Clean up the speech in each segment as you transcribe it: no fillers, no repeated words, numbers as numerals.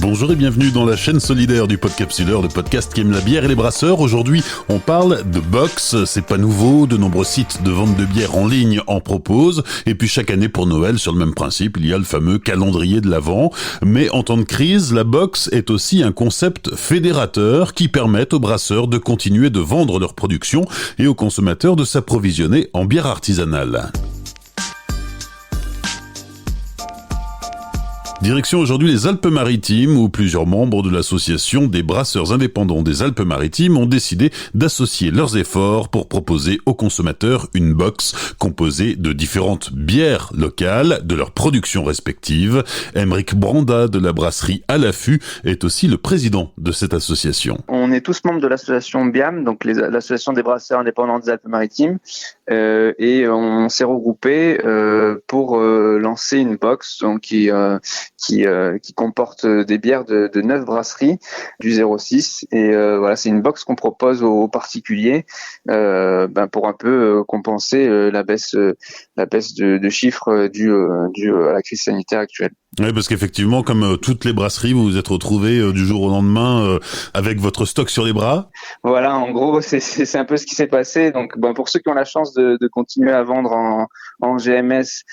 Bonjour et bienvenue dans la chaîne solidaire du Podcapsuleur, le podcast qui aime la bière et les brasseurs. Aujourd'hui, on parle de box. C'est pas nouveau, de nombreux sites de vente de bière en ligne en proposent. Et puis chaque année pour Noël, sur le même principe, il y a le fameux calendrier de l'Avent. Mais en temps de crise, la box est aussi un concept fédérateur qui permet aux brasseurs de continuer de vendre leur production et aux consommateurs de s'approvisionner en bière artisanale. Direction aujourd'hui les Alpes-Maritimes où plusieurs membres de l'association des brasseurs indépendants des Alpes-Maritimes ont décidé d'associer leurs efforts pour proposer aux consommateurs une box composée de différentes bières locales de leurs productions respectives. Aymeric Branda de la brasserie À l'Affût est aussi le président de cette association. On est tous membres de l'association BIAM, donc l'association des brasseurs indépendants des Alpes-Maritimes, et on s'est regroupés pour lancer une box donc qui comporte des bières de 9 brasseries du 06 et voilà, c'est une box qu'on propose aux particuliers pour un peu compenser la baisse de chiffres due à la crise sanitaire actuelle. Oui, parce qu'effectivement, comme toutes les brasseries, vous vous êtes retrouvés du jour au lendemain avec votre stock sur les bras. Voilà, en gros, c'est un peu ce qui s'est passé. Donc, pour ceux qui ont la chance de continuer à vendre en GMS,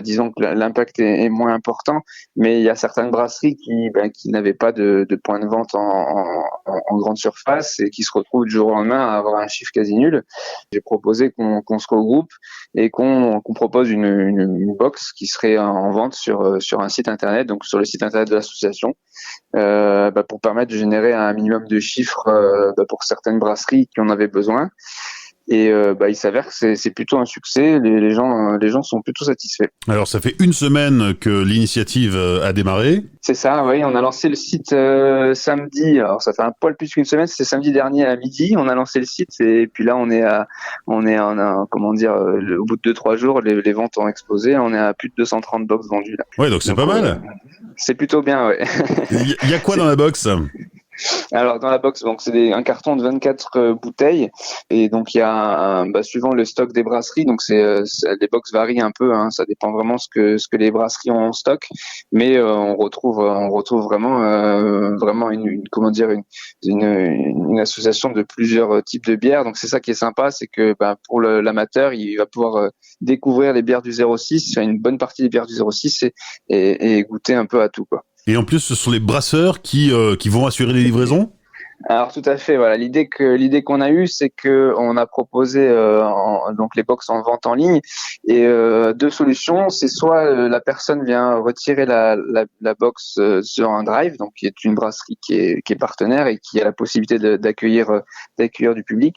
disons que l'impact est moins important, mais il y a certaines brasseries qui n'avaient pas de point de vente en grande surface et qui se retrouvent du jour au lendemain à avoir un chiffre quasi nul. J'ai proposé qu'on se regroupe et qu'on propose une box qui serait en vente sur un site internet, donc sur le site internet de l'association, pour permettre de générer un minimum de chiffres pour certaines brasseries qui en avaient besoin. Et il s'avère que c'est plutôt un succès. Les gens sont plutôt satisfaits. Alors ça fait une semaine que l'initiative a démarré. C'est ça, oui. On a lancé le site samedi. Alors ça fait un poil plus qu'une semaine. C'était samedi dernier à midi. On a lancé le site et puis là au bout de 2-3 jours, les ventes ont explosé. On est à plus de 230 box vendues là. Ouais, donc c'est pas mal. C'est plutôt bien, ouais. Il y a quoi dans la box ? Alors dans la box, donc c'est un carton de 24 bouteilles et donc il y a suivant le stock des brasseries, donc les box varient un peu, hein, ça dépend vraiment ce que les brasseries ont en stock, mais on retrouve vraiment une association de plusieurs types de bières. Donc c'est ça qui est sympa, c'est que pour l'amateur, il va pouvoir découvrir les bières du 06, une bonne partie des bières du 06 et goûter un peu à tout, quoi. Et en plus, ce sont les brasseurs qui vont assurer les livraisons ? Alors tout à fait, voilà. L'idée qu'on a eue, c'est que on a proposé donc les box en vente en ligne et deux solutions. C'est soit la personne vient retirer la box sur un drive, donc qui est une brasserie qui est partenaire et qui a la possibilité d'accueillir du public,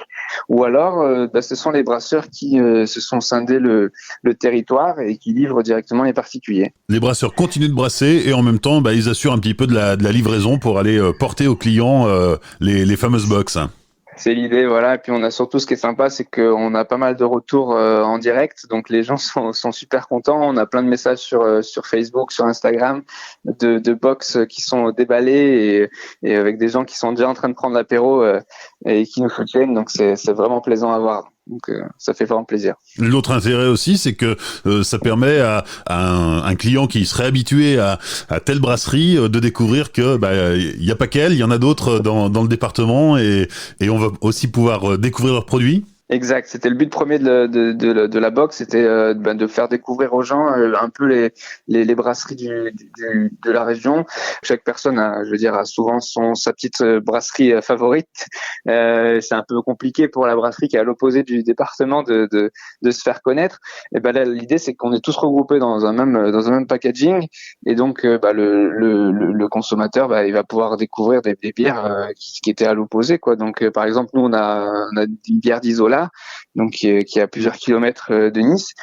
ou alors ce sont les brasseurs qui se sont scindés le territoire et qui livrent directement les particuliers. Les brasseurs continuent de brasser et en même temps, ils assurent un petit peu de la livraison pour aller porter aux clients les fameuses box. C'est l'idée, voilà. Et puis on a surtout, ce qui est sympa, c'est qu'on a pas mal de retours en direct, donc les gens sont super contents. On a plein de messages sur Facebook, sur Instagram, de box qui sont déballés et avec des gens qui sont déjà en train de prendre l'apéro et qui nous soutiennent. Donc c'est vraiment plaisant à voir. Donc ça fait vraiment plaisir. L'autre intérêt aussi, c'est que ça permet à un client qui serait habitué à telle brasserie de découvrir que y a pas qu'elle, il y en a d'autres dans le département et on va aussi pouvoir découvrir leurs produits. Exact, c'était le but premier de la box, c'était de faire découvrir aux gens un peu les brasseries de la région. Chaque personne a souvent sa petite brasserie favorite. C'est un peu compliqué pour la brasserie qui est à l'opposé du département de se faire connaître. Et là, l'idée, c'est qu'on est tous regroupés dans un même packaging et donc le consommateur il va pouvoir découvrir des bières qui étaient à l'opposé, quoi. Donc par exemple, nous on a une bière d'Isola, donc qui est à plusieurs kilomètres de Nice.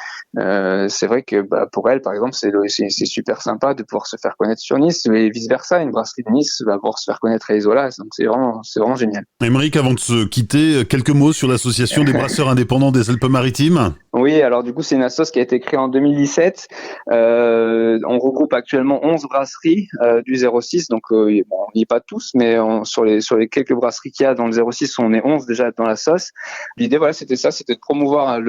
C'est vrai que pour elle, par exemple, c'est super sympa de pouvoir se faire connaître sur Nice et vice versa. Une brasserie de Nice va pouvoir se faire connaître à Isola. Donc c'est vraiment génial. Aymeric, avant de se quitter, quelques mots sur l'association des brasseurs indépendants des Alpes-Maritimes. Oui, alors du coup, c'est une assoce qui a été créée en 2017. On regroupe actuellement 11 brasseries du 06. Donc, on n'y est pas tous, mais sur les quelques brasseries qu'il y a dans le 06, on est 11 déjà dans la sauce. L'idée, voilà, c'était ça, c'était de promouvoir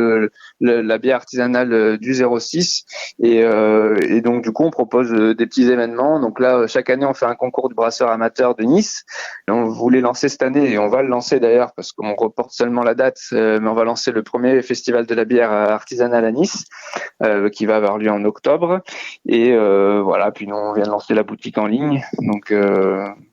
la bière artisanale du 06 et donc du coup on propose des petits événements. Donc là chaque année on fait un concours du brasseur amateur de Nice. Et on voulait lancer cette année et on va le lancer d'ailleurs parce qu'on reporte seulement la date, mais on va lancer le premier festival de la bière artisanale à Nice qui va avoir lieu en octobre. Et voilà, puis nous on vient de lancer la boutique en ligne. Donc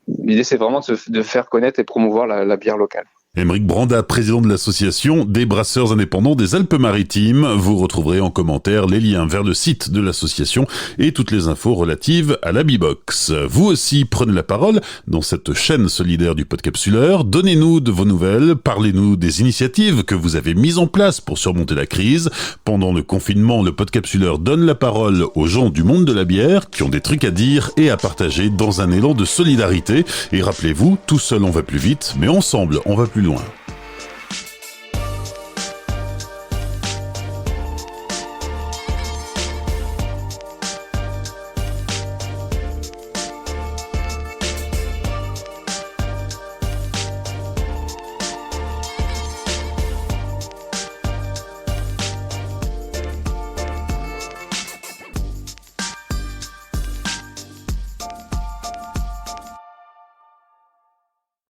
l'idée c'est vraiment de faire connaître et promouvoir la bière locale. Aymeric Branda, président de l'association des brasseurs indépendants des Alpes-Maritimes. Vous retrouverez en commentaire les liens vers le site de l'association et toutes les infos relatives à la B-Box. Vous aussi prenez la parole dans cette chaîne solidaire du Podcapsuleur. Donnez-nous de vos nouvelles, parlez-nous des initiatives que vous avez mises en place pour surmonter la crise. Pendant le confinement, le Podcapsuleur donne la parole aux gens du monde de la bière qui ont des trucs à dire et à partager dans un élan de solidarité. Et rappelez-vous, tout seul on va plus vite, mais ensemble on va plus loin.